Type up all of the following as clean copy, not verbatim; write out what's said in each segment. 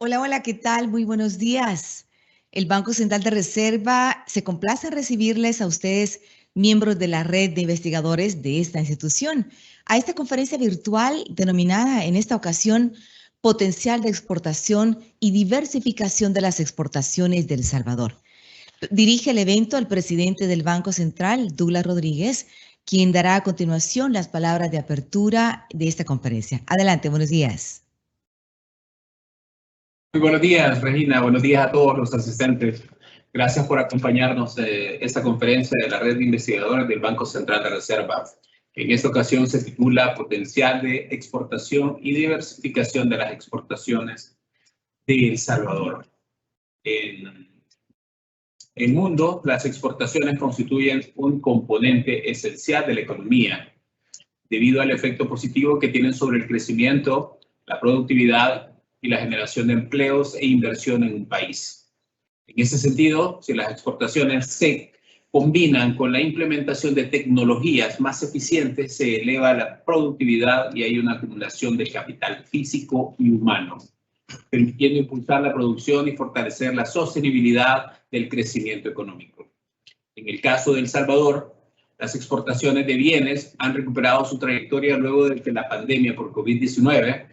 Hola, hola, ¿qué tal? Muy buenos días. El Banco Central de Reserva se complace en recibirles a ustedes, miembros de la red de investigadores de esta institución, a esta conferencia virtual denominada en esta ocasión Potencial de exportación y diversificación de las exportaciones de El Salvador. Dirige el evento el presidente del Banco Central, Douglas Rodríguez, quien dará a continuación las palabras de apertura de esta conferencia. Adelante, buenos días. Muy buenos días, Regina. Buenos días a todos los asistentes. Gracias por acompañarnos en esta conferencia de la red de investigadores del Banco Central de Reserva. En esta ocasión se titula Potencial de exportación y diversificación de las exportaciones de El Salvador. En el mundo, las exportaciones constituyen un componente esencial de la economía, debido al efecto positivo que tienen sobre el crecimiento, la productividad y la generación de empleos e inversión en un país. En ese sentido, si las exportaciones se combinan con la implementación de tecnologías más eficientes, se eleva la productividad y hay una acumulación de capital físico y humano, permitiendo impulsar la producción y fortalecer la sostenibilidad del crecimiento económico. En el caso de El Salvador, las exportaciones de bienes han recuperado su trayectoria luego de que la pandemia por COVID-19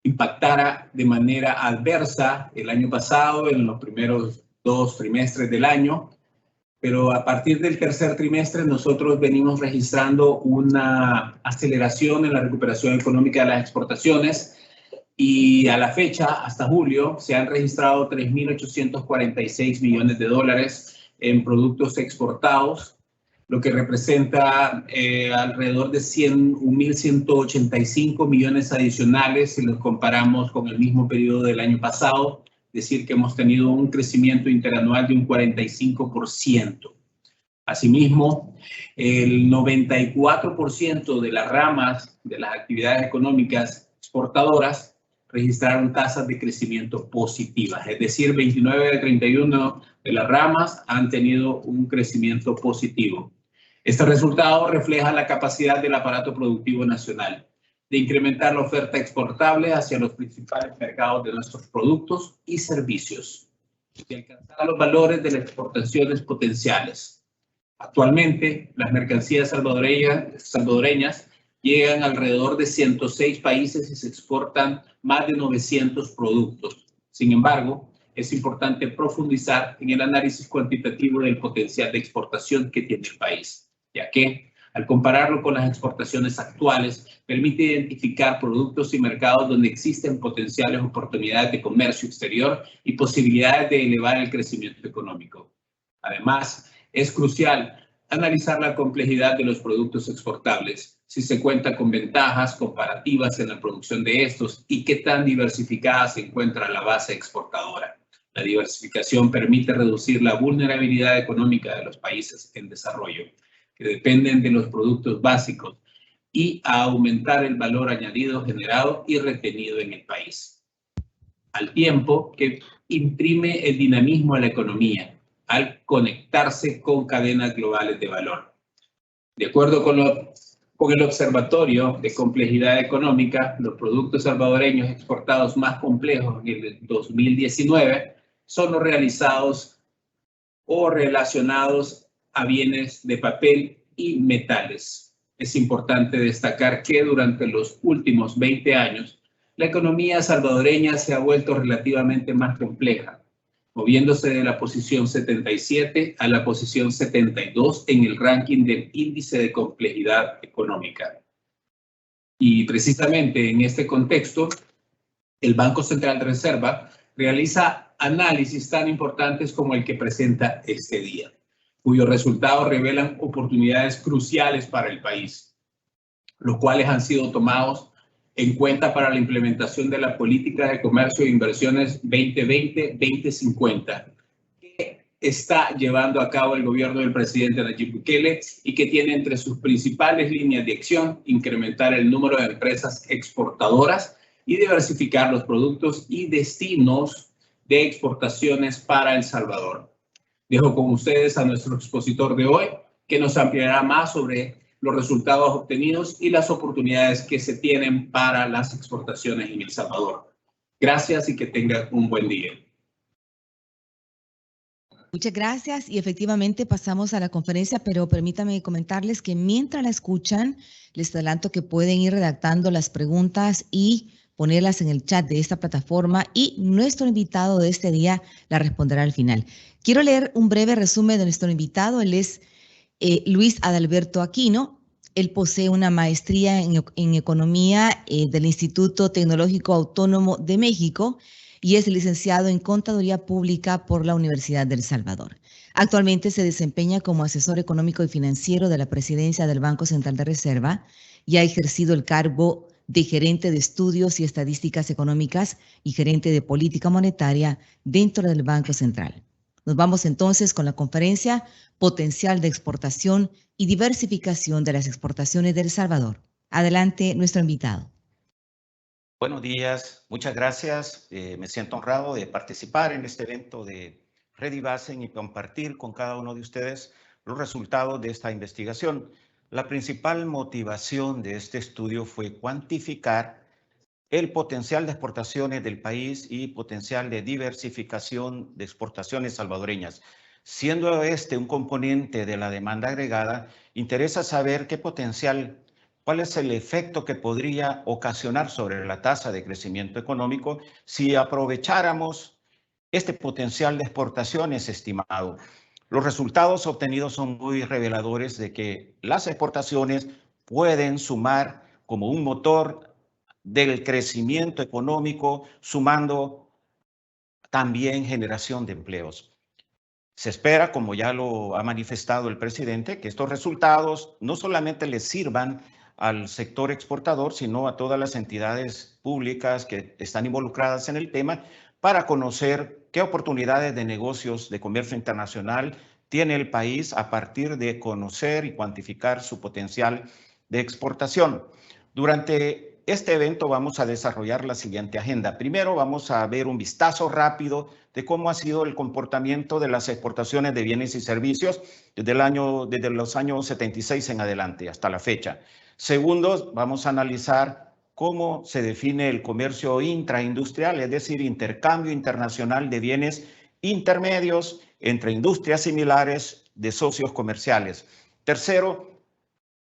impactara de manera adversa el año pasado, en los primeros 2 trimestres del año, pero a partir del tercer trimestre nosotros venimos registrando una aceleración en la recuperación económica de las exportaciones y a la fecha, hasta julio, se han registrado 3.846 millones de dólares en productos exportados, lo que representa alrededor de 1.185 millones adicionales si los comparamos con el mismo periodo del año pasado, es decir, que hemos tenido un crecimiento interanual de un 45%. Asimismo, el 94% de las ramas de las actividades económicas exportadoras registraron tasas de crecimiento positivas, es decir, 29 de 31 de las ramas han tenido un crecimiento positivo. Este resultado refleja la capacidad del aparato productivo nacional de incrementar la oferta exportable hacia los principales mercados de nuestros productos y servicios y alcanzar los valores de las exportaciones potenciales. Actualmente, las mercancías salvadoreñas llegan alrededor de 106 países y se exportan más de 900 productos. Sin embargo, es importante profundizar en el análisis cuantitativo del potencial de exportación que tiene el país, ya que, al compararlo con las exportaciones actuales, permite identificar productos y mercados donde existen potenciales oportunidades de comercio exterior y posibilidades de elevar el crecimiento económico. Además, es crucial analizar la complejidad de los productos exportables, si se cuenta con ventajas comparativas en la producción de estos y qué tan diversificada se encuentra la base exportadora. La diversificación permite reducir la vulnerabilidad económica de los países en desarrollo, que dependen de los productos básicos, y a aumentar el valor añadido generado y retenido en el país, al tiempo que imprime el dinamismo a la economía al conectarse con cadenas globales de valor. De acuerdo con el Observatorio de Complejidad Económica, los productos salvadoreños exportados más complejos en el 2019 son los realizados o relacionados a bienes de papel y metales. Es importante destacar que durante los últimos 20 años, la economía salvadoreña se ha vuelto relativamente más compleja, moviéndose de la posición 77 a la posición 72 en el ranking del índice de complejidad económica. Y precisamente en este contexto, el Banco Central de Reserva realiza análisis tan importantes como el que presenta este día, cuyos resultados revelan oportunidades cruciales para el país, los cuales han sido tomados en cuenta para la implementación de la política de comercio e inversiones 2020-2050 que está llevando a cabo el gobierno del presidente Nayib Bukele y que tiene entre sus principales líneas de acción incrementar el número de empresas exportadoras y diversificar los productos y destinos de exportaciones para El Salvador. Dejo con ustedes a nuestro expositor de hoy, que nos ampliará más sobre los resultados obtenidos y las oportunidades que se tienen para las exportaciones en El Salvador. Gracias y que tenga un buen día. Muchas gracias y efectivamente pasamos a la conferencia, pero permítame comentarles que mientras la escuchan, les adelanto que pueden ir redactando las preguntas y ponerlas en el chat de esta plataforma y nuestro invitado de este día la responderá al final. Quiero leer un breve resumen de nuestro invitado. Él es Luis Adalberto Aquino. Él posee una maestría en economía del Instituto Tecnológico Autónomo de México y es licenciado en Contaduría Pública por la Universidad del Salvador. Actualmente se desempeña como asesor económico y financiero de la presidencia del Banco Central de Reserva y ha ejercido el cargo de gerente de estudios y estadísticas económicas y gerente de política monetaria dentro del Banco Central. Nos vamos entonces con la conferencia Potencial de exportación y diversificación de las exportaciones de El Salvador. Adelante, nuestro invitado. Buenos días, muchas gracias. Me siento honrado de participar en este evento de ReadyBasen y compartir con cada uno de ustedes los resultados de esta investigación. La principal motivación de este estudio fue cuantificar el potencial de exportaciones del país y potencial de diversificación de exportaciones salvadoreñas. Siendo este un componente de la demanda agregada, interesa saber qué potencial, cuál es el efecto que podría ocasionar sobre la tasa de crecimiento económico si aprovecháramos este potencial de exportaciones estimado. Los resultados obtenidos son muy reveladores de que las exportaciones pueden sumar como un motor del crecimiento económico, sumando también generación de empleos. Se espera, como ya lo ha manifestado el presidente, que estos resultados no solamente les sirvan al sector exportador, sino a todas las entidades públicas que están involucradas en el tema para conocer qué oportunidades de negocios de comercio internacional tiene el país a partir de conocer y cuantificar su potencial de exportación. Durante este evento vamos a desarrollar la siguiente agenda. Primero vamos a ver un vistazo rápido de cómo ha sido el comportamiento de las exportaciones de bienes y servicios desde los años 76 en adelante hasta la fecha. Segundo, vamos a analizar cómo se define el comercio intraindustrial, es decir, intercambio internacional de bienes intermedios entre industrias similares de socios comerciales. Tercero,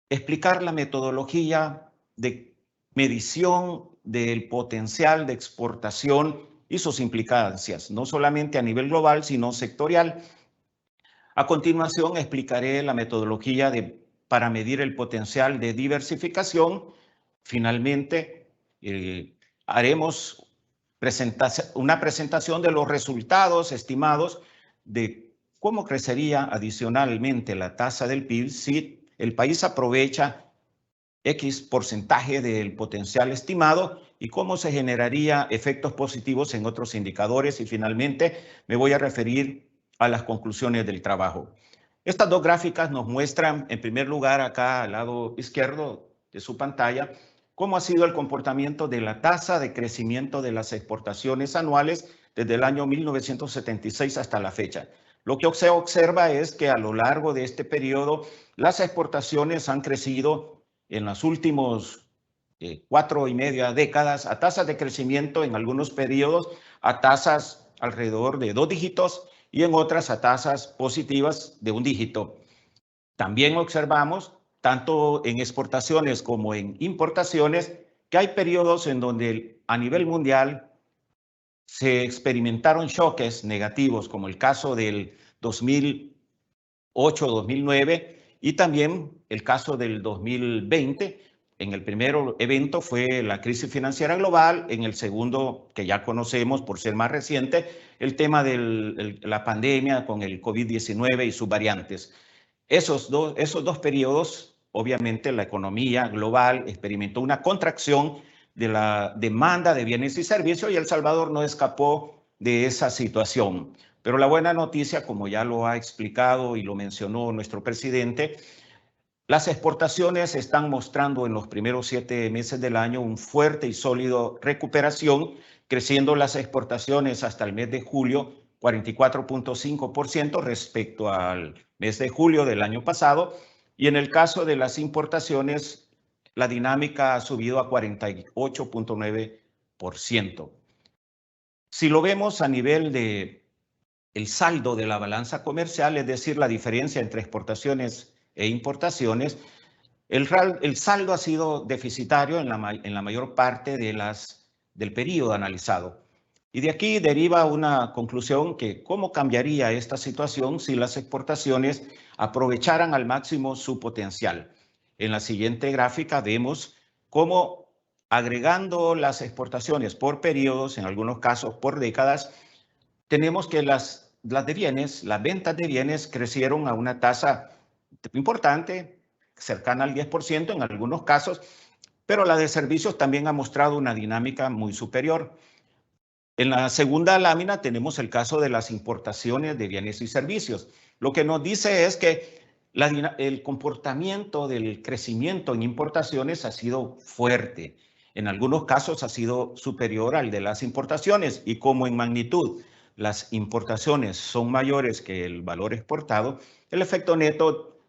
explicar la metodología de medición del potencial de exportación y sus implicancias, no solamente a nivel global, sino sectorial. A continuación, explicaré la metodología para medir el potencial de diversificación. Finalmente, haremos una presentación de los resultados estimados de cómo crecería adicionalmente la tasa del PIB si el país aprovecha X porcentaje del potencial estimado y cómo se generaría efectos positivos en otros indicadores. Y finalmente me voy a referir a las conclusiones del trabajo. Estas dos gráficas nos muestran, en primer lugar, acá al lado izquierdo de su pantalla, cómo ha sido el comportamiento de la tasa de crecimiento de las exportaciones anuales desde el año 1976 hasta la fecha. Lo que se observa es que a lo largo de este periodo, las exportaciones han crecido en las últimos 4,5 décadas a tasas de crecimiento en algunos periodos a tasas alrededor de 2 dígitos y en otras a tasas positivas de 1 dígito. También observamos, tanto en exportaciones como en importaciones, que hay periodos en donde a nivel mundial se experimentaron choques negativos, como el caso del 2008-2009 y también el caso del 2020. En el primer evento fue la crisis financiera global, en el segundo, que ya conocemos por ser más reciente, el tema de la pandemia con el COVID-19 y sus variantes. Esos dos periodos, obviamente la economía global experimentó una contracción de la demanda de bienes y servicios y El Salvador no escapó de esa situación. Pero la buena noticia, como ya lo ha explicado y lo mencionó nuestro presidente, las exportaciones están mostrando en los primeros 7 meses del año un fuerte y sólido recuperación, creciendo las exportaciones hasta el mes de julio 44.5% respecto al mes de julio del año pasado. Y en el caso de las importaciones, la dinámica ha subido a 48.9%. Si lo vemos a nivel de el saldo de la balanza comercial, es decir, la diferencia entre exportaciones e importaciones, el saldo ha sido deficitario en la mayor parte del periodo analizado. Y de aquí deriva una conclusión que cómo cambiaría esta situación si las exportaciones aprovecharan al máximo su potencial. En la siguiente gráfica vemos cómo agregando las exportaciones por periodos, en algunos casos por décadas, tenemos que las ventas de bienes crecieron a una tasa importante, cercana al 10% en algunos casos, pero la de servicios también ha mostrado una dinámica muy superior. En la segunda lámina tenemos el caso de las importaciones de bienes y servicios. Lo que nos dice es que el comportamiento del crecimiento en importaciones ha sido fuerte. En algunos casos ha sido superior al de las importaciones, y como en magnitud las importaciones son mayores que el valor exportado, el efecto neto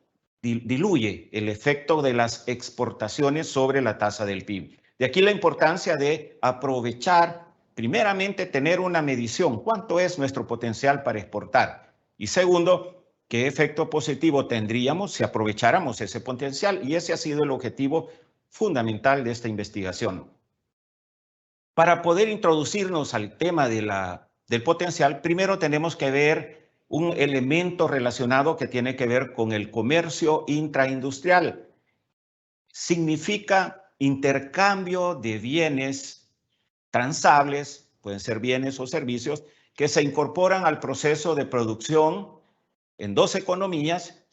diluye el efecto de las exportaciones sobre la tasa del PIB. De aquí la importancia de aprovechar, primeramente, tener una medición, cuánto es nuestro potencial para exportar, y segundo, qué efecto positivo tendríamos si aprovecháramos ese potencial, y ese ha sido el objetivo fundamental de esta investigación. Para poder introducirnos al tema del potencial, primero tenemos que ver un elemento relacionado que tiene que ver con el comercio intraindustrial. Significa intercambio de bienes transables, pueden ser bienes o servicios, que se incorporan al proceso de producción en dos economías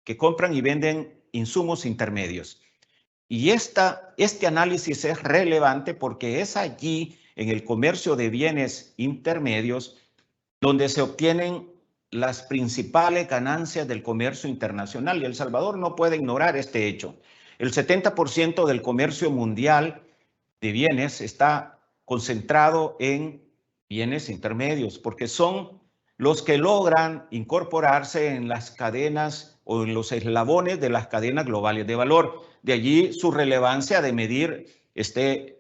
que compran y venden insumos intermedios. Y este análisis es relevante porque es allí, en el comercio de bienes intermedios, donde se obtienen las principales ganancias del comercio internacional. Y El Salvador no puede ignorar este hecho. El 70% del comercio mundial de bienes está concentrado en bienes intermedios, porque son los que logran incorporarse en las cadenas o en los eslabones de las cadenas globales de valor. De allí su relevancia de medir este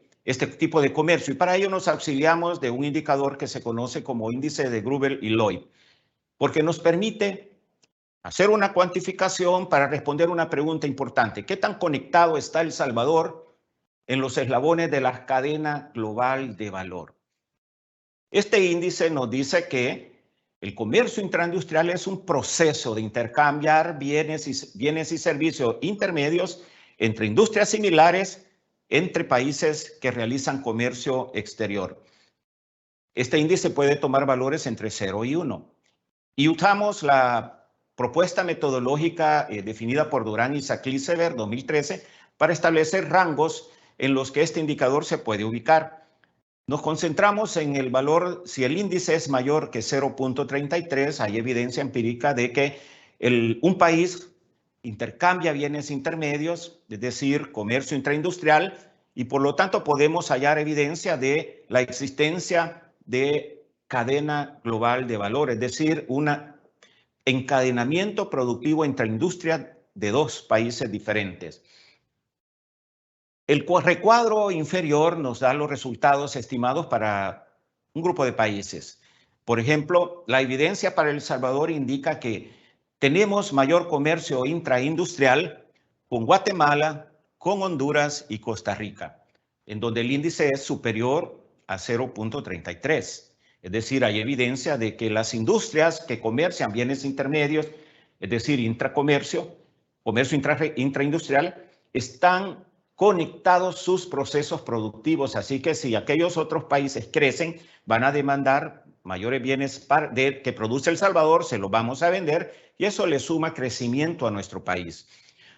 tipo de comercio. Y para ello nos auxiliamos de un indicador que se conoce como índice de Grubel y Lloyd, porque nos permite hacer una cuantificación para responder una pregunta importante. ¿Qué tan conectado está El Salvador en los eslabones de la cadena global de valor? Este índice nos dice que el comercio intraindustrial es un proceso de intercambiar bienes y servicios intermedios entre industrias similares, entre países que realizan comercio exterior. Este índice puede tomar valores entre 0 y 1. Y usamos la propuesta metodológica definida por Durán y Saklicever 2013 para establecer rangos en los que este indicador se puede ubicar. Nos concentramos en el valor, si el índice es mayor que 0.33, hay evidencia empírica de que un país intercambia bienes intermedios, es decir, comercio intraindustrial, y por lo tanto podemos hallar evidencia de la existencia de cadena global de valor, es decir, un encadenamiento productivo entre industrias de dos países diferentes. El recuadro inferior nos da los resultados estimados para un grupo de países. Por ejemplo, la evidencia para El Salvador indica que tenemos mayor comercio intraindustrial con Guatemala, con Honduras y Costa Rica, en donde el índice es superior a 0.33. Es decir, hay evidencia de que las industrias que comercian bienes intermedios, es decir, comercio intraindustrial, están conectados sus procesos productivos. Así que si aquellos otros países crecen, van a demandar mayores bienes que produce El Salvador, se los vamos a vender y eso le suma crecimiento a nuestro país.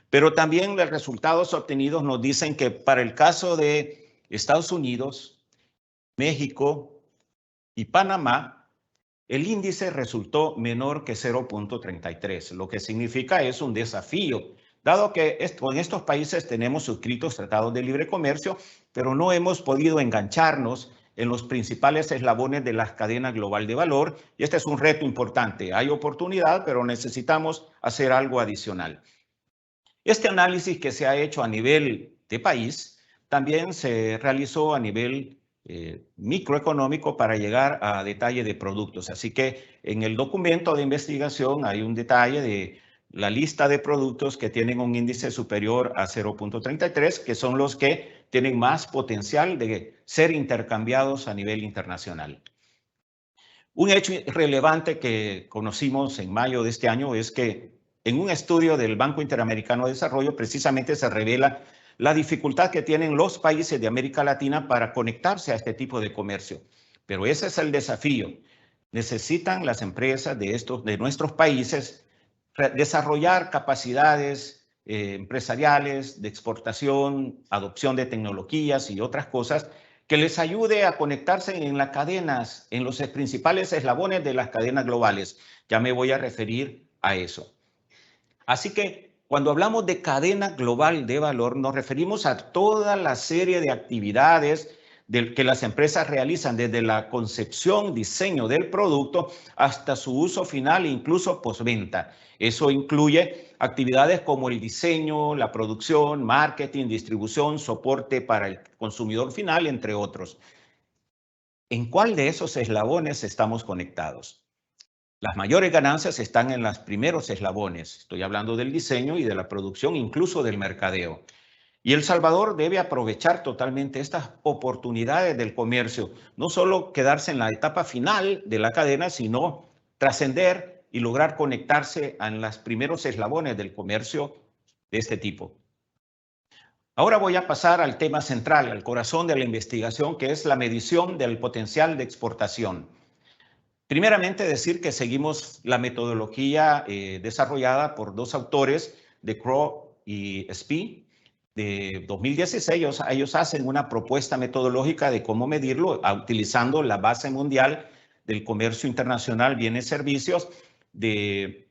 Pero también los resultados obtenidos nos dicen que para el caso de Estados Unidos, México y Panamá, el índice resultó menor que 0.33, lo que significa es un desafío, dado que en estos países tenemos suscritos tratados de libre comercio, pero no hemos podido engancharnos en los principales eslabones de la cadena global de valor, y este es un reto importante. Hay oportunidad, pero necesitamos hacer algo adicional. Este análisis que se ha hecho a nivel de país también se realizó a nivel microeconómico para llegar a detalle de productos. Así que en el documento de investigación hay un detalle de la lista de productos que tienen un índice superior a 0.33, que son los que tienen más potencial de ser intercambiados a nivel internacional. Un hecho relevante que conocimos en mayo de este año es que en un estudio del Banco Interamericano de Desarrollo precisamente se revela la dificultad que tienen los países de América Latina para conectarse a este tipo de comercio. Pero ese es el desafío. Necesitan las empresas de nuestros países desarrollar capacidades empresariales de exportación, adopción de tecnologías y otras cosas que les ayude a conectarse en las cadenas, en los principales eslabones de las cadenas globales. Ya me voy a referir a eso. Así que cuando hablamos de cadena global de valor, nos referimos a toda la serie de actividades que las empresas realizan desde la concepción, diseño del producto hasta su uso final e incluso postventa. Eso incluye actividades como el diseño, la producción, marketing, distribución, soporte para el consumidor final, entre otros. ¿En cuál de esos eslabones estamos conectados? Las mayores ganancias están en los primeros eslabones. Estoy hablando del diseño y de la producción, incluso del mercadeo. Y El Salvador debe aprovechar totalmente estas oportunidades del comercio, no solo quedarse en la etapa final de la cadena, sino trascender y lograr conectarse en los primeros eslabones del comercio de este tipo. Ahora voy a pasar al tema central, al corazón de la investigación, que es la medición del potencial de exportación. Primeramente, decir que seguimos la metodología desarrollada por dos autores, de Crow y Spee, de 2016. Ellos hacen una propuesta metodológica de cómo medirlo utilizando la base mundial del comercio internacional, bienes y servicios, de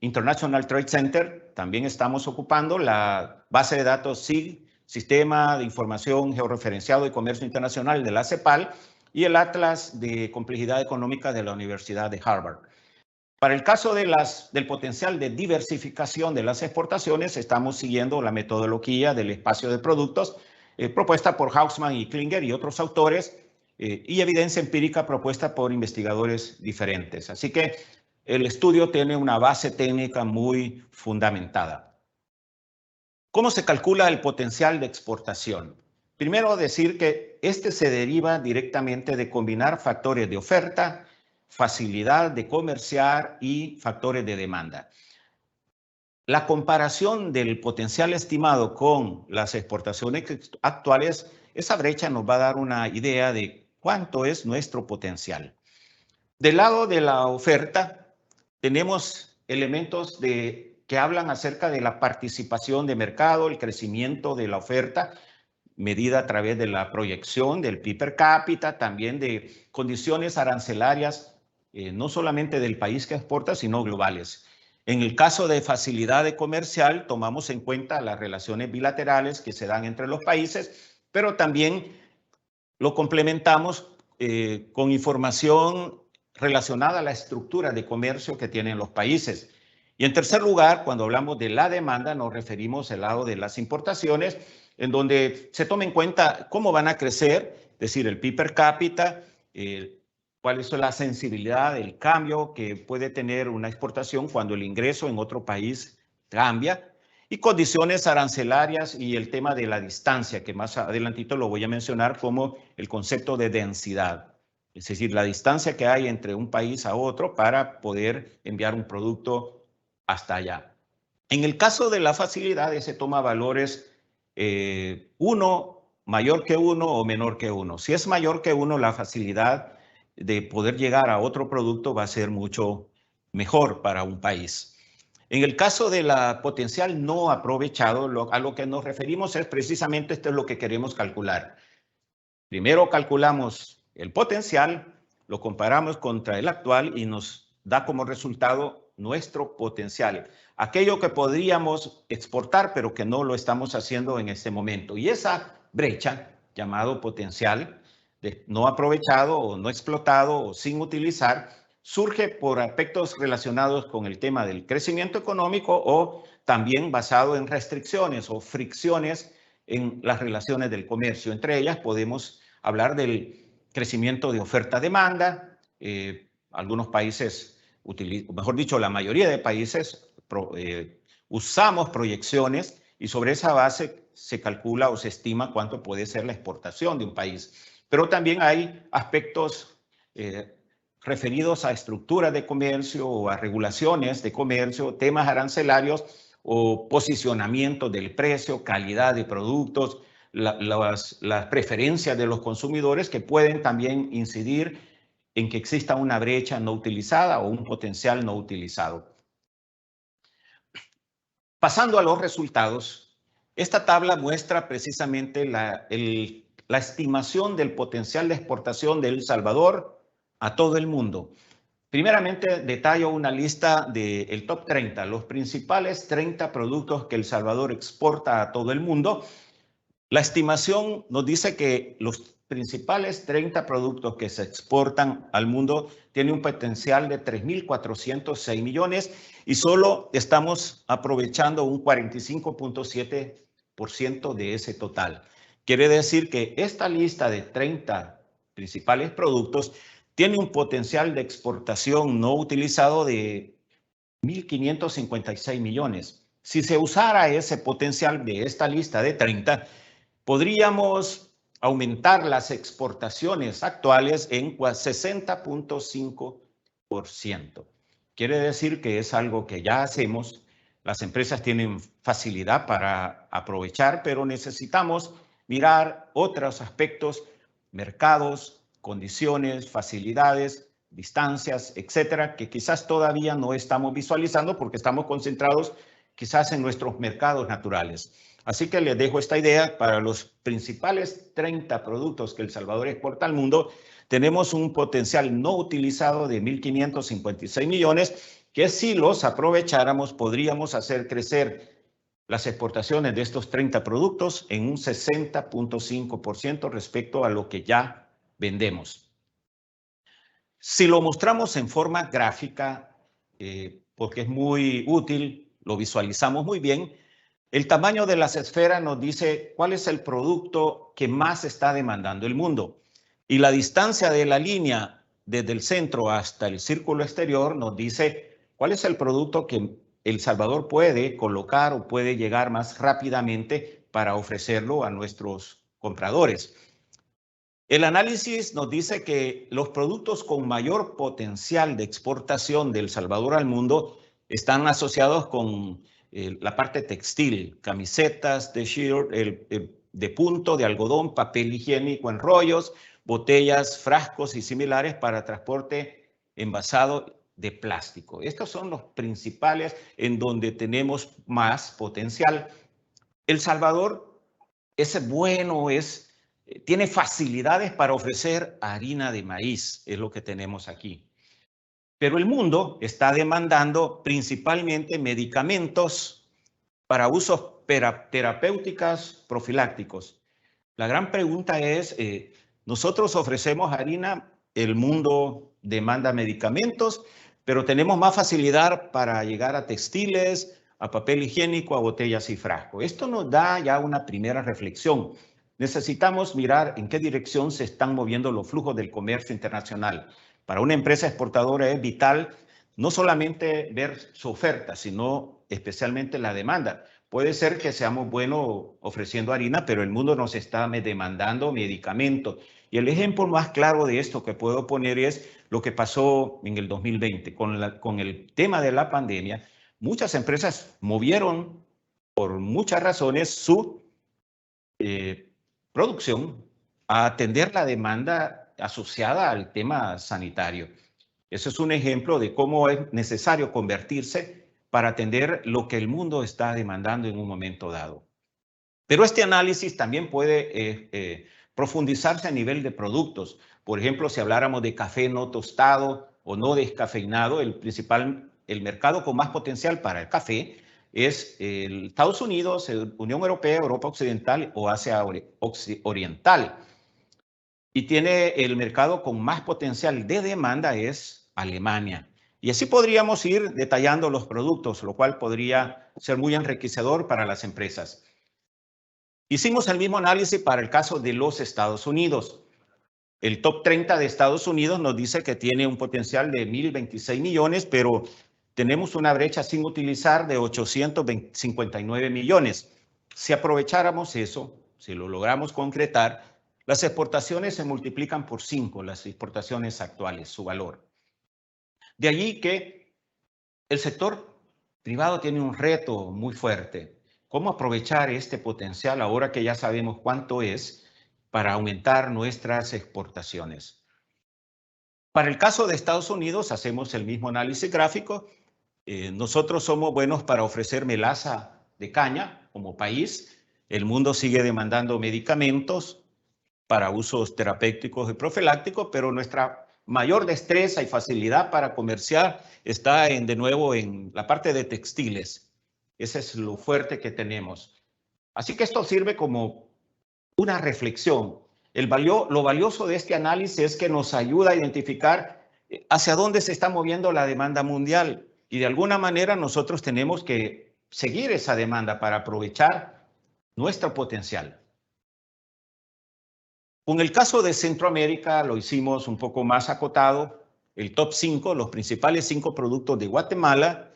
International Trade Center. También estamos ocupando la base de datos SIG, Sistema de Información Georreferenciado y Comercio Internacional de la CEPAL, y el Atlas de Complejidad Económica de la Universidad de Harvard. Para el caso del potencial de diversificación de las exportaciones, estamos siguiendo la metodología del espacio de productos propuesta por Hausman y Klinger y otros autores, y evidencia empírica propuesta por investigadores diferentes. Así que el estudio tiene una base técnica muy fundamentada. ¿Cómo se calcula el potencial de exportación? Primero, decir que este se deriva directamente de combinar factores de oferta, facilidad de comerciar y factores de demanda. La comparación del potencial estimado con las exportaciones actuales, esa brecha nos va a dar una idea de cuánto es nuestro potencial. Del lado de la oferta, tenemos elementos que hablan acerca de la participación de mercado, el crecimiento de la oferta, medida a través de la proyección del PIB per cápita, también de condiciones arancelarias, no solamente del país que exporta, sino globales. En el caso de facilidad de comercial, tomamos en cuenta las relaciones bilaterales que se dan entre los países, pero también lo complementamos con información relacionada a la estructura de comercio que tienen los países. Y en tercer lugar, cuando hablamos de la demanda, nos referimos al lado de las importaciones, en donde se toma en cuenta cómo van a crecer, es decir, el PIB per cápita, cuál es la sensibilidad del cambio que puede tener una exportación cuando el ingreso en otro país cambia, y condiciones arancelarias y el tema de la distancia, que más adelantito lo voy a mencionar como el concepto de densidad, es decir, la distancia que hay entre un país a otro para poder enviar un producto hasta allá. En el caso de la facilidad, se toma valores 1 mayor que 1 o menor que 1. Si es mayor que 1, la facilidad de poder llegar a otro producto va a ser mucho mejor para un país. En el caso de la potencial no aprovechado, a lo que nos referimos es precisamente esto es lo que queremos calcular. Primero calculamos el potencial, lo comparamos contra el actual y nos da como resultado nuestro potencial. Aquello que podríamos exportar, pero que no lo estamos haciendo en este momento. Y esa brecha, llamado potencial, de no aprovechado o no explotado o sin utilizar, surge por aspectos relacionados con el tema del crecimiento económico o también basado en restricciones o fricciones en las relaciones del comercio. Entre ellas podemos hablar del crecimiento de oferta-demanda. Algunos países, mejor dicho, la mayoría de países usamos proyecciones y sobre esa base se calcula o se estima cuánto puede ser la exportación de un país. Pero también hay aspectos referidos a estructuras de comercio o a regulaciones de comercio, temas arancelarios o posicionamiento del precio, calidad de productos, las preferencias de los consumidores que pueden también incidir en que exista una brecha no utilizada o un potencial no utilizado. Pasando a los resultados, esta tabla muestra precisamente la estimación del potencial de exportación de El Salvador a todo el mundo. Primeramente, detallo una lista del top 30, los principales 30 productos que El Salvador exporta a todo el mundo. La estimación nos dice que los principales 30 productos que se exportan al mundo tienen un potencial de 3.406 millones y solo estamos aprovechando un 45.7% de ese total. Quiere decir que esta lista de 30 principales productos tiene un potencial de exportación no utilizado de 1.556 millones. Si se usara ese potencial de esta lista de 30, podríamos aumentar las exportaciones actuales en 60.5%. Quiere decir que es algo que ya hacemos. Las empresas tienen facilidad para aprovechar, pero necesitamos mirar otros aspectos, mercados, condiciones, facilidades, distancias, etcétera, que quizás todavía no estamos visualizando porque estamos concentrados quizás en nuestros mercados naturales. Así que les dejo esta idea para los principales 30 productos que El Salvador exporta al mundo. Tenemos un potencial no utilizado de 1.556 millones que si los aprovecháramos podríamos hacer crecer las exportaciones de estos 30 productos en un 60.5% respecto a lo que ya vendemos. Si lo mostramos en forma gráfica, porque es muy útil, lo visualizamos muy bien, el tamaño de las esferas nos dice cuál es el producto que más está demandando el mundo. Y la distancia de la línea desde el centro hasta el círculo exterior nos dice cuál es el producto que El Salvador puede colocar o puede llegar más rápidamente para ofrecerlo a nuestros compradores. El análisis nos dice que los productos con mayor potencial de exportación de El Salvador al mundo están asociados con la parte textil, camisetas de sheer, de punto, de algodón, papel higiénico en rollos, botellas, frascos y similares para transporte envasado de plástico. Estos son los principales en donde tenemos más potencial. El Salvador es bueno, tiene facilidades para ofrecer harina de maíz, es lo que tenemos aquí. Pero el mundo está demandando principalmente medicamentos para usos terapéuticos profilácticos. La gran pregunta es, nosotros ofrecemos harina, el mundo demanda medicamentos, pero tenemos más facilidad para llegar a textiles, a papel higiénico, a botellas y frascos. Esto nos da ya una primera reflexión. Necesitamos mirar en qué dirección se están moviendo los flujos del comercio internacional. Para una empresa exportadora es vital no solamente ver su oferta, sino especialmente la demanda. Puede ser que seamos buenos ofreciendo harina, pero el mundo nos está demandando medicamentos. Y el ejemplo más claro de esto que puedo poner es lo que pasó en el 2020. Con el tema de la pandemia, muchas empresas movieron por muchas razones su producción a atender la demanda asociada al tema sanitario. Eso es un ejemplo de cómo es necesario convertirse para atender lo que el mundo está demandando en un momento dado. Pero este análisis también puede profundizarse a nivel de productos. Por ejemplo, si habláramos de café no tostado o no descafeinado, el mercado con más potencial para el café es Estados Unidos, Unión Europea, Europa Occidental o Asia Oriental. Y tiene el mercado con más potencial de demanda es Alemania. Y así podríamos ir detallando los productos, lo cual podría ser muy enriquecedor para las empresas. Hicimos el mismo análisis para el caso de los Estados Unidos. El top 30 de Estados Unidos nos dice que tiene un potencial de 1.026 millones, pero tenemos una brecha sin utilizar de 859 millones. Si aprovecháramos eso, si lo logramos concretar, las exportaciones se multiplican por 5, las exportaciones actuales, su valor. De allí que el sector privado tiene un reto muy fuerte. ¿Cómo aprovechar este potencial ahora que ya sabemos cuánto es para aumentar nuestras exportaciones? Para el caso de Estados Unidos, hacemos el mismo análisis gráfico. Nosotros somos buenos para ofrecer melaza de caña como país. El mundo sigue demandando medicamentos para usos terapéuticos y profilácticos, pero nuestra mayor destreza y facilidad para comerciar está de nuevo en la parte de textiles. Ese es lo fuerte que tenemos. Así que esto sirve como una reflexión. Lo valioso de este análisis es que nos ayuda a identificar hacia dónde se está moviendo la demanda mundial y de alguna manera nosotros tenemos que seguir esa demanda para aprovechar nuestro potencial. Con el caso de Centroamérica lo hicimos un poco más acotado. El top 5, los principales 5 productos de Guatemala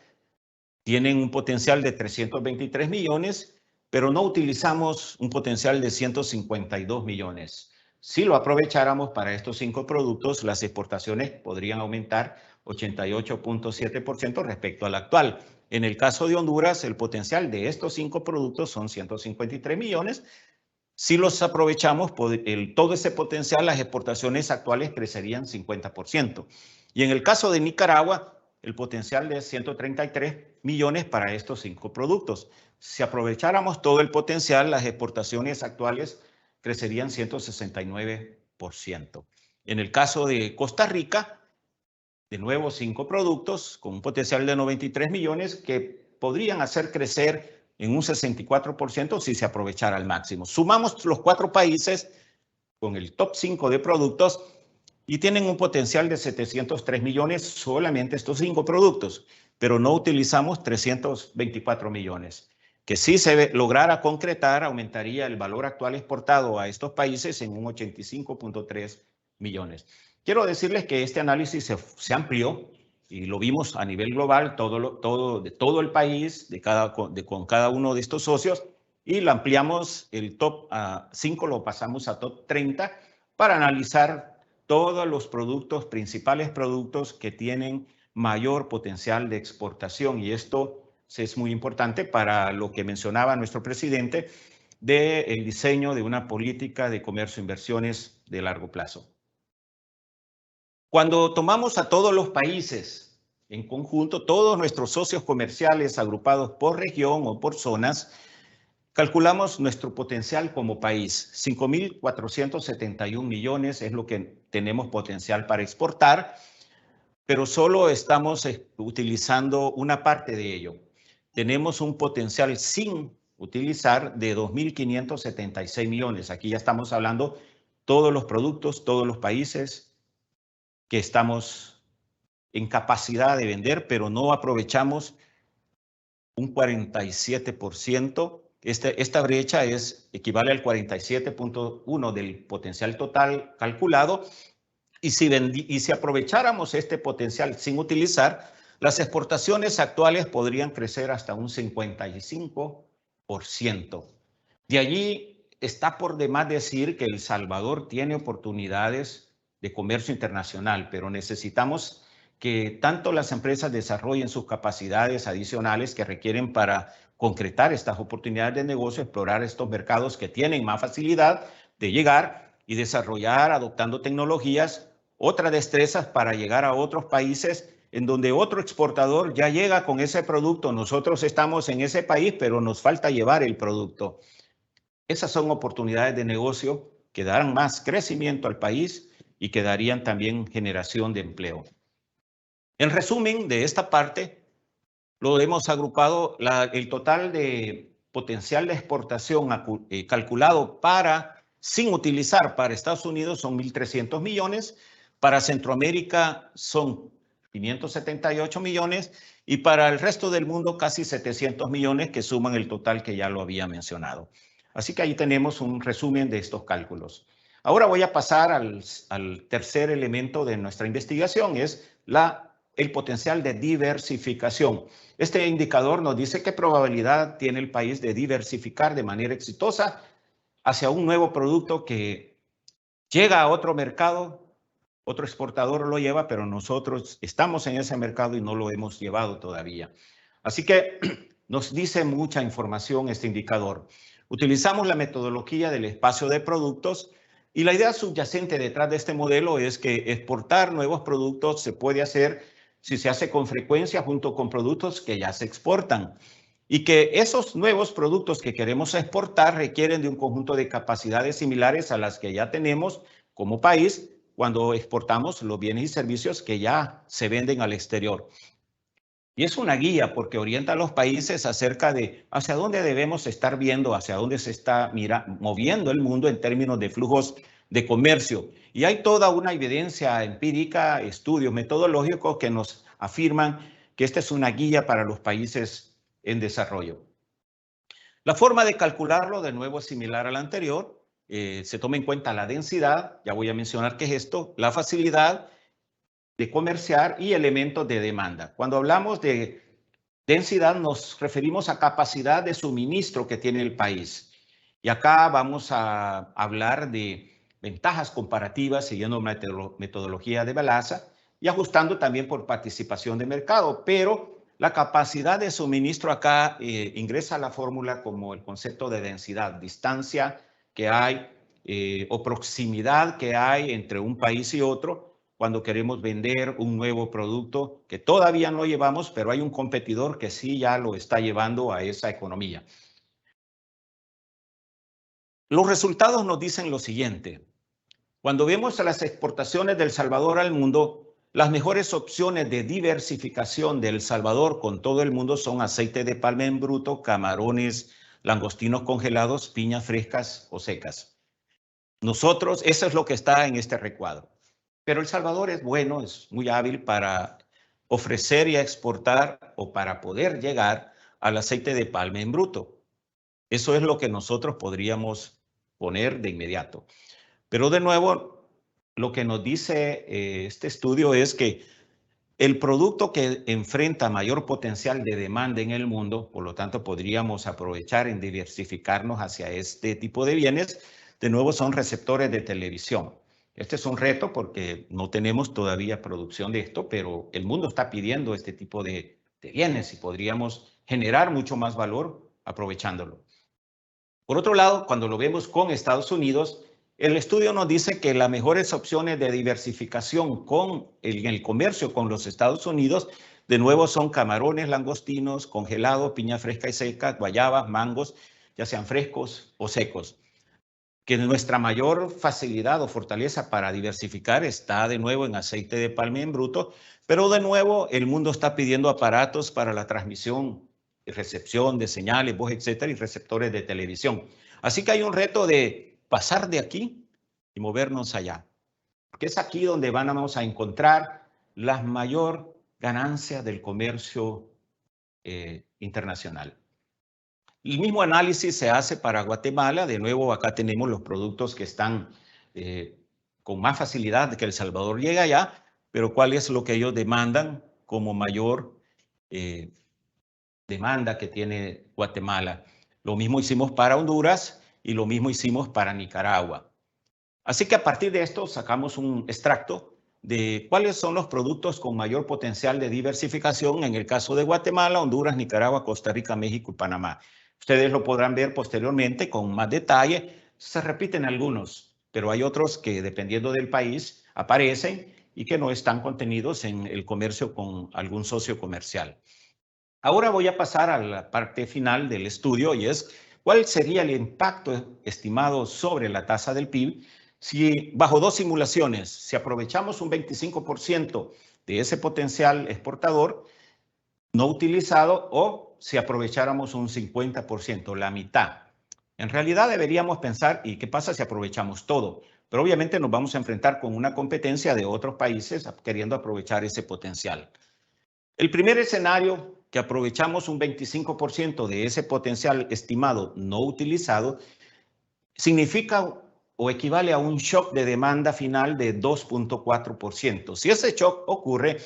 tienen un potencial de 323 millones, pero no utilizamos un potencial de 152 millones. Si lo aprovecháramos para estos 5 productos, las exportaciones podrían aumentar 88.7% respecto al actual. En el caso de Honduras, el potencial de estos 5 productos son 153 millones. Si los aprovechamos, todo ese potencial, las exportaciones actuales crecerían 50%. Y en el caso de Nicaragua, el potencial de 133 millones para estos 5 productos. Si aprovecháramos todo el potencial, las exportaciones actuales crecerían 169%. En el caso de Costa Rica, de nuevo 5 productos con un potencial de 93 millones que podrían hacer crecer en un 64% si se aprovechara al máximo. Sumamos los 4 países con el top 5 de productos y tienen un potencial de 703 millones solamente estos 5 productos, pero no utilizamos 324 millones, que si se lograra concretar aumentaría el valor actual exportado a estos países en un 85.3 millones. Quiero decirles que este análisis se amplió y lo vimos a nivel global, de todo el país, con cada uno de estos socios, y lo ampliamos, el top 5 lo pasamos a top 30 para analizar todos los productos, principales productos que tienen mayor potencial de exportación. Y esto es muy importante para lo que mencionaba nuestro presidente del diseño de una política de comercio e inversiones de largo plazo. Cuando tomamos a todos los países en conjunto, todos nuestros socios comerciales agrupados por región o por zonas, calculamos nuestro potencial como país. 5.471 millones es lo que tenemos potencial para exportar, pero solo estamos utilizando una parte de ello. Tenemos un potencial sin utilizar de 2.576 millones. Aquí ya estamos hablando todos los productos, todos los países que estamos en capacidad de vender, pero no aprovechamos un 47%. Esta brecha equivale al 47.1% del potencial total calculado. Y si aprovecháramos este potencial sin utilizar, las exportaciones actuales podrían crecer hasta un 55%. De allí está por demás decir que El Salvador tiene oportunidades de comercio internacional, pero necesitamos que tanto las empresas desarrollen sus capacidades adicionales que requieren para concretar estas oportunidades de negocio, explorar estos mercados que tienen más facilidad de llegar y desarrollar, adoptando tecnologías, otras destrezas para llegar a otros países en donde otro exportador ya llega con ese producto. Nosotros estamos en ese país, pero nos falta llevar el producto. Esas son oportunidades de negocio que darán más crecimiento al país y que darían también generación de empleo. En resumen de esta parte, lo hemos agrupado, el total de potencial de exportación calculado sin utilizar para Estados Unidos son 1.300 millones, para Centroamérica son 578 millones y para el resto del mundo casi 700 millones que suman el total que ya lo había mencionado. Así que ahí tenemos un resumen de estos cálculos. Ahora voy a pasar al tercer elemento de nuestra investigación, es el potencial de diversificación. Este indicador nos dice qué probabilidad tiene el país de diversificar de manera exitosa hacia un nuevo producto que llega a otro mercado, otro exportador lo lleva, pero nosotros estamos en ese mercado y no lo hemos llevado todavía. Así que nos dice mucha información este indicador. Utilizamos la metodología del espacio de productos y la idea subyacente detrás de este modelo es que exportar nuevos productos se puede hacer si se hace con frecuencia junto con productos que ya se exportan. Y que esos nuevos productos que queremos exportar requieren de un conjunto de capacidades similares a las que ya tenemos como país cuando exportamos los bienes y servicios que ya se venden al exterior. Y es una guía porque orienta a los países acerca de hacia dónde debemos estar viendo, hacia dónde se está moviendo el mundo en términos de flujos de comercio. Y hay toda una evidencia empírica, estudios metodológicos que nos afirman que esta es una guía para los países en desarrollo. La forma de calcularlo, de nuevo, es similar a la anterior. Se toma en cuenta la densidad, ya voy a mencionar qué es esto, la facilidad de comerciar y elementos de demanda. Cuando hablamos de densidad nos referimos a capacidad de suministro que tiene el país. Y acá vamos a hablar de ventajas comparativas siguiendo metodología de Balazs y ajustando también por participación de mercado, pero la capacidad de suministro acá ingresa a la fórmula como el concepto de densidad, distancia que hay o proximidad que hay entre un país y otro cuando queremos vender un nuevo producto que todavía no llevamos, pero hay un competidor que sí ya lo está llevando a esa economía. Los resultados nos dicen lo siguiente. Cuando vemos las exportaciones de El Salvador al mundo, las mejores opciones de diversificación de El Salvador con todo el mundo son aceite de palma en bruto, camarones, langostinos congelados, piñas frescas o secas. Nosotros, eso es lo que está en este recuadro. Pero El Salvador es bueno, es muy hábil para ofrecer y exportar o para poder llegar al aceite de palma en bruto. Eso es lo que nosotros podríamos poner de inmediato. Pero de nuevo, lo que nos dice este estudio es que el producto que enfrenta mayor potencial de demanda en el mundo, por lo tanto podríamos aprovechar en diversificarnos hacia este tipo de bienes, de nuevo son receptores de televisión. Este es un reto porque no tenemos todavía producción de esto, pero el mundo está pidiendo este tipo de bienes y podríamos generar mucho más valor aprovechándolo. Por otro lado, cuando lo vemos con Estados Unidos, el estudio nos dice que las mejores opciones de diversificación en el comercio con los Estados Unidos, de nuevo son camarones, langostinos, congelados, piña fresca y seca, guayabas, mangos, ya sean frescos o secos. Que nuestra mayor facilidad o fortaleza para diversificar está de nuevo en aceite de palma en bruto, pero de nuevo el mundo está pidiendo aparatos para la transmisión y recepción de señales, voz, etcétera, y receptores de televisión. Así que hay un reto de pasar de aquí y movernos allá, porque es aquí donde vamos a encontrar la mayor ganancia del comercio internacional. El mismo análisis se hace para Guatemala. De nuevo, acá tenemos los productos que están con más facilidad de que El Salvador llegue allá, pero cuál es lo que ellos demandan como mayor demanda que tiene Guatemala. Lo mismo hicimos para Honduras y lo mismo hicimos para Nicaragua. Así que a partir de esto sacamos un extracto de cuáles son los productos con mayor potencial de diversificación en el caso de Guatemala, Honduras, Nicaragua, Costa Rica, México y Panamá. Ustedes lo podrán ver posteriormente con más detalle. Se repiten algunos, pero hay otros que dependiendo del país aparecen y que no están contenidos en el comercio con algún socio comercial. Ahora voy a pasar a la parte final del estudio y es cuál sería el impacto estimado sobre la tasa del PIB si bajo dos simulaciones, si aprovechamos un 25% de ese potencial exportador no utilizado o si aprovecháramos un 50%, la mitad. En realidad deberíamos pensar, ¿y qué pasa si aprovechamos todo? Pero obviamente nos vamos a enfrentar con una competencia de otros países queriendo aprovechar ese potencial. El primer escenario, que aprovechamos un 25% de ese potencial estimado no utilizado, significa o equivale a un shock de demanda final de 2.4%. Si ese shock ocurre,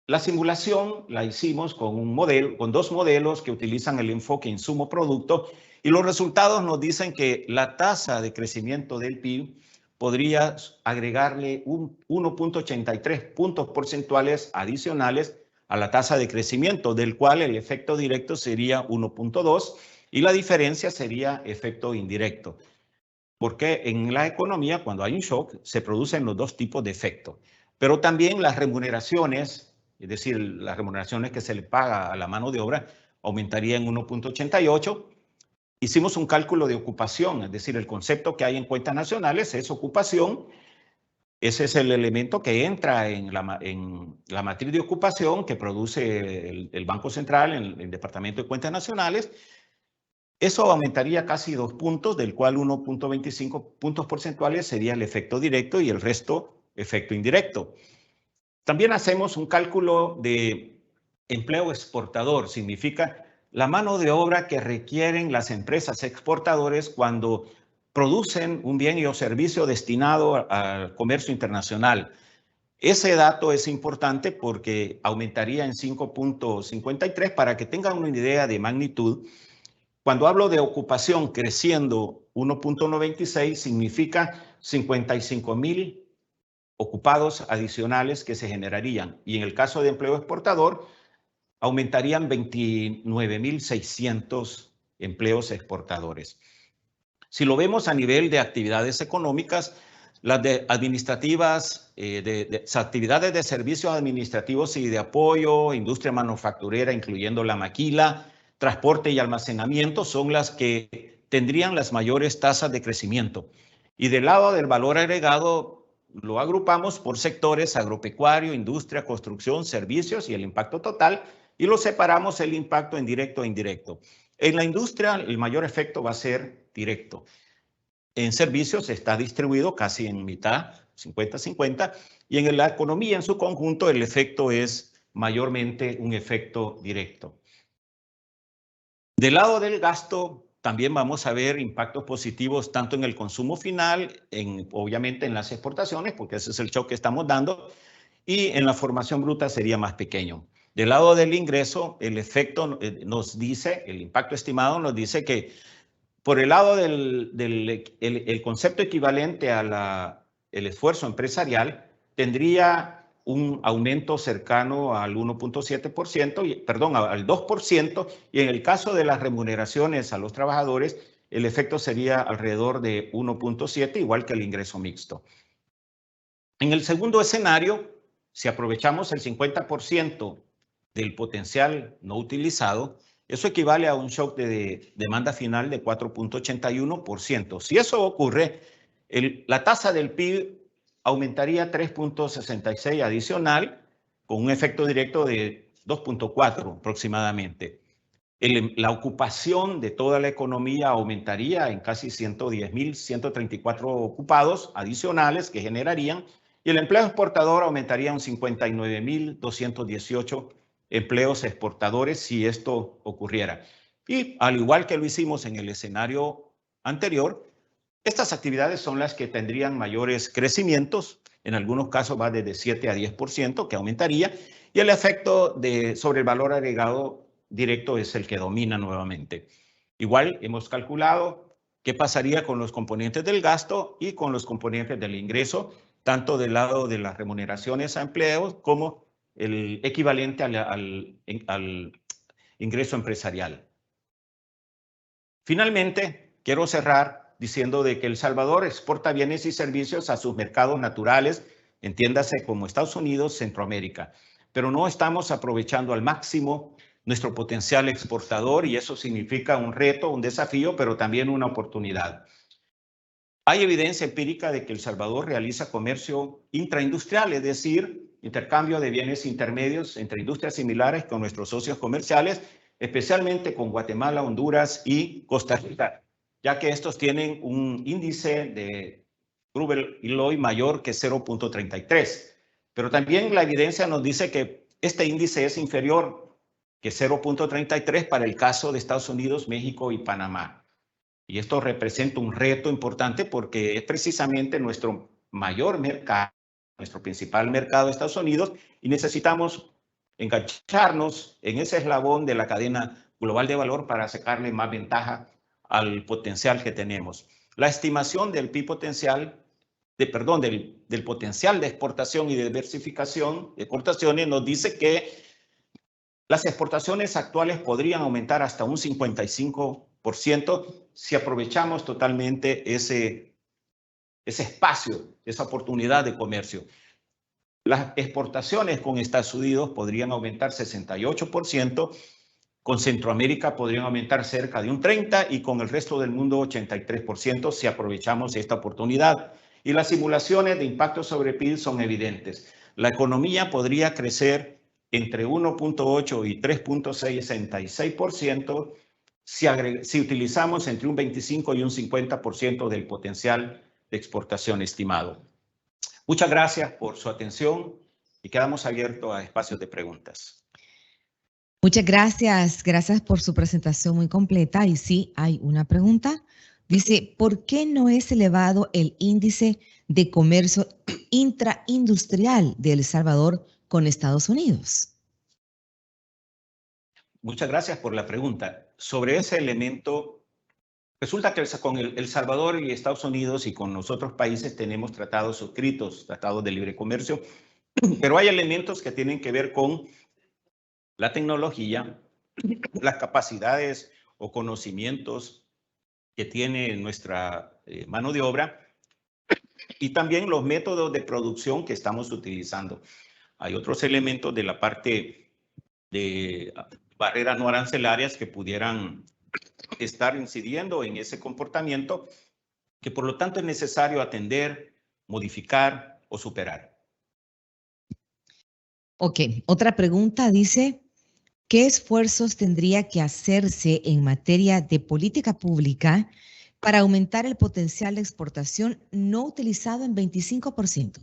la simulación la hicimos con dos modelos que utilizan el enfoque insumo-producto y los resultados nos dicen que la tasa de crecimiento del PIB podría agregarle 1.83 puntos porcentuales adicionales a la tasa de crecimiento, del cual el efecto directo sería 1.2 y la diferencia sería efecto indirecto. Porque en la economía, cuando hay un shock, se producen los dos tipos de efectos. Pero también las remuneraciones, es decir, las remuneraciones que se le paga a la mano de obra, aumentarían en 1.88. Hicimos un cálculo de ocupación, es decir, el concepto que hay en cuentas nacionales es ocupación. Ese es el elemento que entra en la matriz de ocupación que produce el Banco Central en el Departamento de Cuentas Nacionales. Eso aumentaría casi 2 puntos, del cual 1.25 puntos porcentuales sería el efecto directo y el resto efecto indirecto. También hacemos un cálculo de empleo exportador, significa la mano de obra que requieren las empresas exportadores cuando producen un bien y o servicio destinado al comercio internacional. Ese dato es importante porque aumentaría en 5.53. Para que tengan una idea de magnitud, cuando hablo de ocupación creciendo 1.96, significa 55,000 ocupados adicionales que se generarían. Y en el caso de empleo exportador, aumentarían 29,600 empleos exportadores. Si lo vemos a nivel de actividades económicas, las administrativas, actividades de servicios administrativos y de apoyo, industria manufacturera, incluyendo la maquila, transporte y almacenamiento, son las que tendrían las mayores tasas de crecimiento. Y del lado del valor agregado, lo agrupamos por sectores: agropecuario, industria, construcción, servicios y el impacto total, y lo separamos el impacto en directo e indirecto. En la industria, el mayor efecto va a ser directo. En servicios está distribuido casi en mitad, 50-50, y en la economía en su conjunto el efecto es mayormente un efecto directo. Del lado del gasto, también vamos a ver impactos positivos tanto en el consumo final, obviamente en las exportaciones, porque ese es el shock que estamos dando, y en la formación bruta sería más pequeño. Del lado del ingreso, el efecto nos dice, el impacto estimado nos dice que por el lado del concepto equivalente al esfuerzo empresarial, tendría un aumento cercano al 1.7%, perdón, al 2%, y en el caso de las remuneraciones a los trabajadores, el efecto sería alrededor de 1.7, igual que el ingreso mixto. En el segundo escenario, si aprovechamos el 50% del potencial no utilizado, eso equivale a un shock de demanda final de 4.81%. Si eso ocurre, la tasa del PIB aumentaría 3.66 adicional, con un efecto directo de 2.4 aproximadamente. La ocupación de toda la economía aumentaría en casi 110,134 ocupados adicionales que generarían, y el empleo exportador aumentaría en 59,218 empleos exportadores si esto ocurriera. Y al igual que lo hicimos en el escenario anterior, estas actividades son las que tendrían mayores crecimientos. En algunos casos va desde 7 a 10% que aumentaría, y el efecto sobre el valor agregado directo es el que domina nuevamente. Igual hemos calculado qué pasaría con los componentes del gasto y con los componentes del ingreso, tanto del lado de las remuneraciones a empleos como el equivalente al ingreso empresarial. Finalmente, quiero cerrar diciendo de que El Salvador exporta bienes y servicios a sus mercados naturales, entiéndase como Estados Unidos, Centroamérica, pero no estamos aprovechando al máximo nuestro potencial exportador, y eso significa un reto, un desafío, pero también una oportunidad. Hay evidencia empírica de que El Salvador realiza comercio intraindustrial, es decir, intercambio de bienes intermedios entre industrias similares con nuestros socios comerciales, especialmente con Guatemala, Honduras y Costa Rica, ya que estos tienen un índice de Gruber-Eloy mayor que 0.33. Pero también la evidencia nos dice que este índice es inferior que 0.33 para el caso de Estados Unidos, México y Panamá. Y esto representa un reto importante porque es precisamente nuestro mayor mercado, nuestro principal mercado de Estados Unidos, y necesitamos engancharnos en ese eslabón de la cadena global de valor para sacarle más ventaja al potencial que tenemos. La estimación del PIB potencial, del potencial de exportación y de diversificación de exportaciones nos dice que las exportaciones actuales podrían aumentar hasta un 55% si aprovechamos totalmente ese espacio, esa oportunidad de comercio. Las exportaciones con Estados Unidos podrían aumentar 68%, con Centroamérica podrían aumentar cerca de un 30% y con el resto del mundo 83% si aprovechamos esta oportunidad. Y las simulaciones de impacto sobre PIB son evidentes. La economía podría crecer entre 1.8 y 3.66% si utilizamos entre un 25 y un 50% del potencial de exportación estimado. Muchas gracias por su atención y quedamos abiertos a espacios de preguntas. Muchas gracias. Gracias por su presentación muy completa. Y sí, hay una pregunta. Dice, ¿por qué no es elevado el índice de comercio intraindustrial de El Salvador con Estados Unidos? Muchas gracias por la pregunta. Sobre ese elemento, resulta que con El Salvador y Estados Unidos y con los otros países tenemos tratados suscritos, tratados de libre comercio, pero hay elementos que tienen que ver con la tecnología, las capacidades o conocimientos que tiene nuestra mano de obra y también los métodos de producción que estamos utilizando. Hay otros elementos de la parte de barreras no arancelarias que pudieran estar incidiendo en ese comportamiento, que por lo tanto es necesario atender, modificar o superar. Ok, otra pregunta dice, ¿qué esfuerzos tendría que hacerse en materia de política pública para aumentar el potencial de exportación no utilizado en 25%?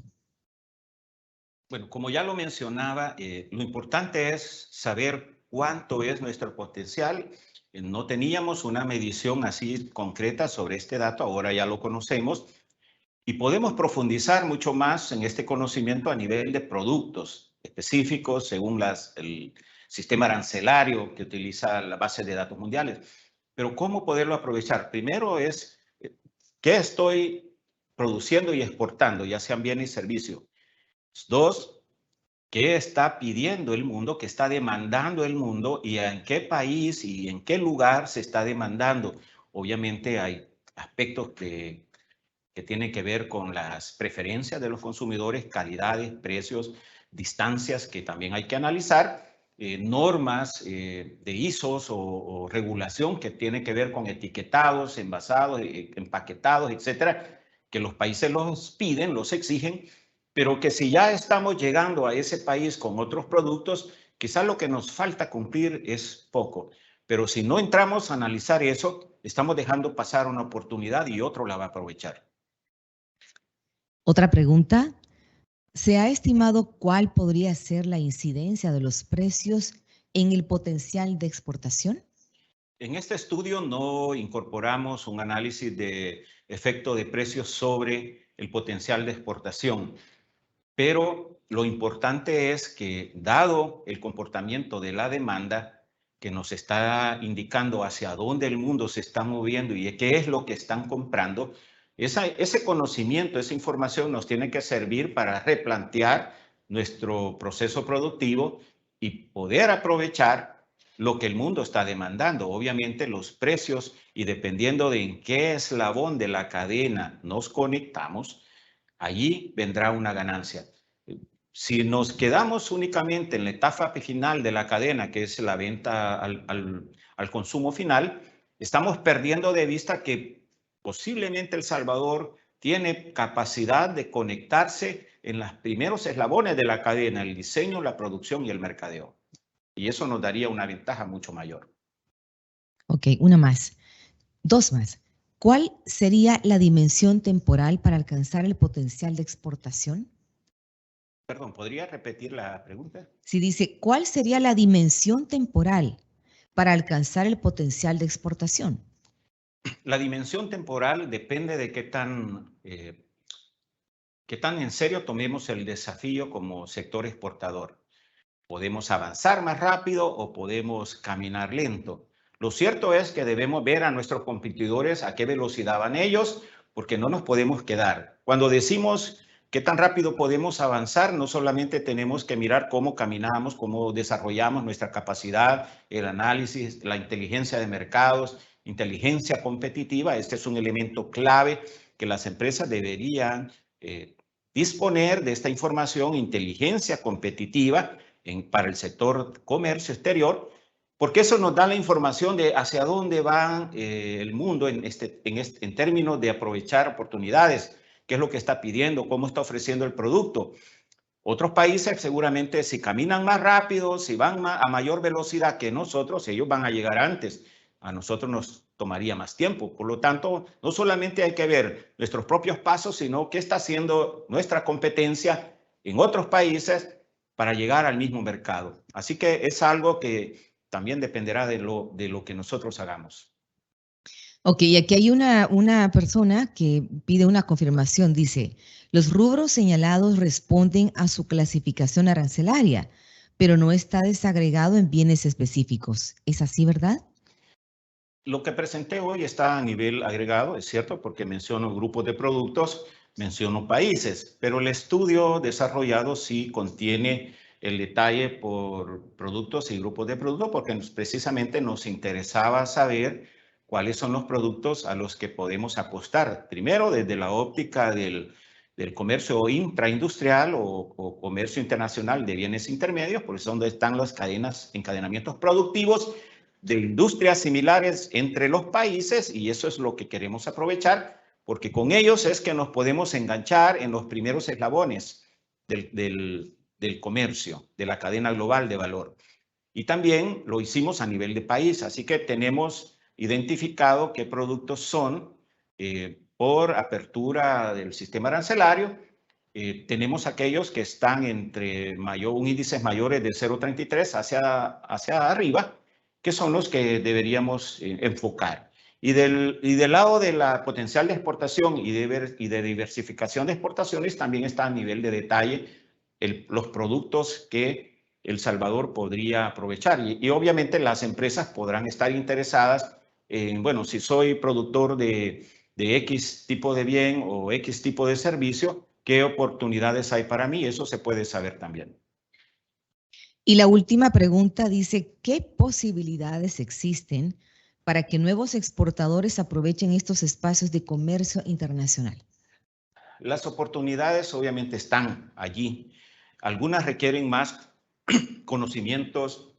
Bueno, como ya lo mencionaba, lo importante es saber cuánto es nuestro potencial. No teníamos una medición así concreta sobre este dato, ahora ya lo conocemos y podemos profundizar mucho más en este conocimiento a nivel de productos específicos según el sistema arancelario que utiliza la base de datos mundiales. Pero ¿cómo poderlo aprovechar? Primero es qué estoy produciendo y exportando, ya sean bienes y servicios. Dos, ¿qué está pidiendo el mundo, qué está demandando el mundo y en qué país y en qué lugar se está demandando? Obviamente hay aspectos que tienen que ver con las preferencias de los consumidores, calidades, precios, distancias que también hay que analizar, normas de ISOs o regulación que tiene que ver con etiquetados, envasados, empaquetados, etcétera, que los países los piden, los exigen, pero que si ya estamos llegando a ese país con otros productos, quizás lo que nos falta cumplir es poco. Pero si no entramos a analizar eso, estamos dejando pasar una oportunidad y otro la va a aprovechar. Otra pregunta, ¿se ha estimado cuál podría ser la incidencia de los precios en el potencial de exportación? En este estudio no incorporamos un análisis de efecto de precios sobre el potencial de exportación, pero lo importante es que, dado el comportamiento de la demanda, que nos está indicando hacia dónde el mundo se está moviendo y qué es lo que están comprando, ese conocimiento, esa información nos tiene que servir para replantear nuestro proceso productivo y poder aprovechar lo que el mundo está demandando. Obviamente los precios, y dependiendo de en qué eslabón de la cadena nos conectamos, allí vendrá una ganancia. Si nos quedamos únicamente en la etapa final de la cadena, que es la venta al consumo final, estamos perdiendo de vista que posiblemente El Salvador tiene capacidad de conectarse en los primeros eslabones de la cadena, el diseño, la producción y el mercadeo. Y eso nos daría una ventaja mucho mayor. Ok, una más. Dos más. ¿Cuál sería la dimensión temporal para alcanzar el potencial de exportación? Perdón, ¿podría repetir la pregunta? Si dice, ¿cuál sería la dimensión temporal para alcanzar el potencial de exportación? la dimensión temporal depende de qué tan en serio tomemos el desafío como sector exportador. Podemos avanzar más rápido o podemos caminar lento. Lo cierto es que debemos ver a nuestros competidores a qué velocidad van ellos, porque no nos podemos quedar. Cuando decimos qué tan rápido podemos avanzar, no solamente tenemos que mirar cómo caminamos, cómo desarrollamos nuestra capacidad, el análisis, la inteligencia de mercados, inteligencia competitiva. Este es un elemento clave que las empresas deberían disponer de esta información, inteligencia competitiva, para el sector comercio exterior, porque eso nos da la información de hacia dónde va el mundo en términos de aprovechar oportunidades, qué es lo que está pidiendo, cómo está ofreciendo el producto. Otros países seguramente si caminan más rápido, si van a mayor velocidad que nosotros, ellos van a llegar antes. A nosotros nos tomaría más tiempo. Por lo tanto, no solamente hay que ver nuestros propios pasos, sino qué está haciendo nuestra competencia en otros países para llegar al mismo mercado. Así que es algo que también dependerá de lo que nosotros hagamos. Ok, aquí hay una persona que pide una confirmación. Dice, los rubros señalados responden a su clasificación arancelaria, pero no está desagregado en bienes específicos. ¿Es así, verdad? Lo que presenté hoy está a nivel agregado, es cierto, porque menciono grupos de productos, menciono países, pero el estudio desarrollado sí contiene el detalle por productos y grupos de productos, porque precisamente nos interesaba saber cuáles son los productos a los que podemos apostar. Primero, desde la óptica del comercio intraindustrial o comercio internacional de bienes intermedios, por eso es donde están las cadenas, encadenamientos productivos de industrias similares entre los países, y eso es lo que queremos aprovechar, porque con ellos es que nos podemos enganchar en los primeros eslabones del comercio, de la cadena global de valor. Y también lo hicimos a nivel de país, así que tenemos identificado qué productos son por apertura del sistema arancelario. Tenemos aquellos que están entre índices mayores de 0,33 hacia arriba, que son los que deberíamos enfocar. Y del lado de la potencial de exportación y de diversificación de exportaciones, también está a nivel de detalle los productos que El Salvador podría aprovechar. Y obviamente las empresas podrán estar interesadas en, bueno, si soy productor de X tipo de bien o X tipo de servicio, ¿qué oportunidades hay para mí? Eso se puede saber también. Y la última pregunta dice, ¿qué posibilidades existen para que nuevos exportadores aprovechen estos espacios de comercio internacional? Las oportunidades obviamente están allí. Algunas requieren más conocimientos,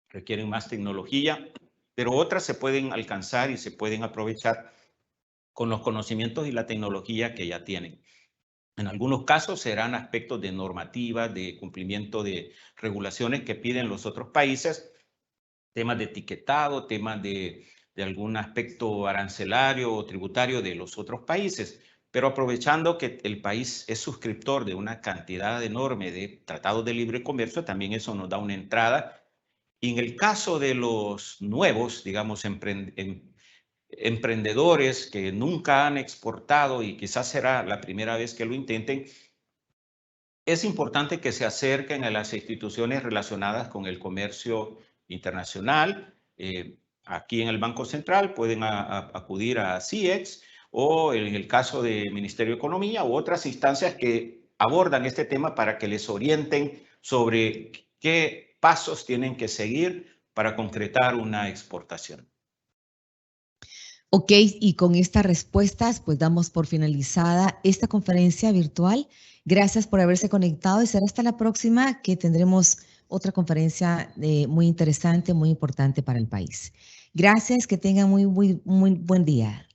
requieren más tecnología, pero otras se pueden alcanzar y se pueden aprovechar con los conocimientos y la tecnología que ya tienen. En algunos casos serán aspectos de normativa, de cumplimiento de regulaciones que piden los otros países, temas de etiquetado, temas de algún aspecto arancelario o tributario de los otros países, pero aprovechando que el país es suscriptor de una cantidad enorme de tratados de libre comercio, también eso nos da una entrada. Y en el caso de los nuevos, digamos, emprendedores que nunca han exportado y quizás será la primera vez que lo intenten, es importante que se acerquen a las instituciones relacionadas con el comercio internacional. Aquí en el Banco Central pueden acudir a CIEX o en el caso del Ministerio de Economía u otras instancias que abordan este tema para que les orienten sobre qué pasos tienen que seguir para concretar una exportación. Ok, y con estas respuestas, pues damos por finalizada esta conferencia virtual. Gracias por haberse conectado y será hasta la próxima que tendremos otra conferencia muy interesante, muy importante para el país. Gracias, que tengan muy buen día.